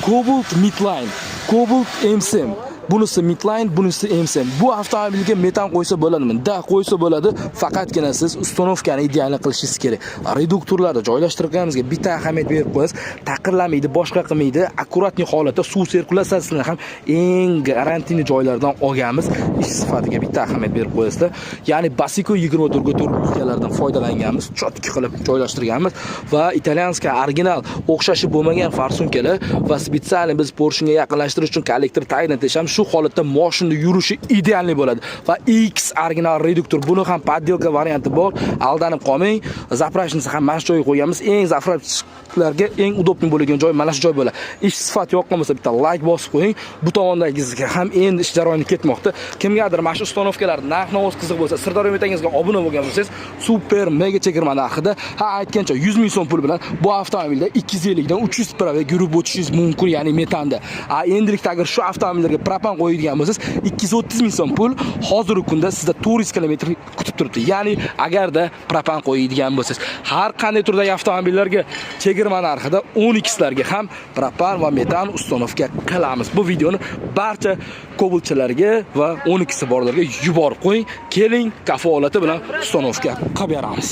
Cobalt Midline, Cobalt MSM. Bunisi Midline, bunisi MSM. Bu avtomobilga metan qo'ysa bo'ladimi? Da, qo'ysa bo'ladi. Faqatgina siz ustanovkani ideal qilishingiz kerak. Reduktorlarni joylashtirganimizga bitta ahamiyat berib qo'yasiz. Taqirlamaydi, boshqa qilmaydi. Akkuratni holatda suv sirkulyatsiyasini ham eng garantiyli joylardan olganmiz. Ish sifatiga bitta ahamiyat berib qo'yasizlar. Ya'ni Basico 24x4 mikalardan foydalanganmiz. Chotki qilib joylashtirganmiz va italyanska original o'xshashi bo'lmagan farsunkalar va spetsial biz Porsche'ga yaqinlashtirish uchun kollektor tayin etishamiz. Shu holatda mashina yurishi ideal bo'ladi. Va X original reduktor, buni ham poddelka varianti bor. Aldanib qolmang. Zapravkasini ham mana shu joyga qo'yamiz. Eng zapravkalarga eng udobni bo'lgan joy mana shu joy bo'ladi. Ish sifati yoqqan bo'lsa bitta like bosib qo'ying. Bu tomondagizga ham endi ish jarayoni ketmoqda. Kimgadir mana shu ustanovkalar narx-navoz qiziq bo'lsa, Sirdaryo metangizga obuna bo'lgan bo'lsangiz, super mega chegirma narxida, aytgancha 100 ming so'm pul bilan bu avtomobilda 250 dan 300 prava yurib o'tishingiz mumkin, ya'ni metanda. Endilikda agar shu avtomobillarga propan qo'yadigan bo'lsangiz, 230 ming so'm pul hozirgi kunda sizda 400 kilometr kutib turibdi. Ya'ni agarda propan qo'yadigan bo'lsangiz, har qanday turdagi avtomobillarga chegirma narxida 10xlarga ham propan va metan ustanovka qilamiz. Bu videoni barcha Cobaltchilarga va 10x borlarga yuborib qo'ying. Keling, kafolati bilan ustanovka qilib beramiz.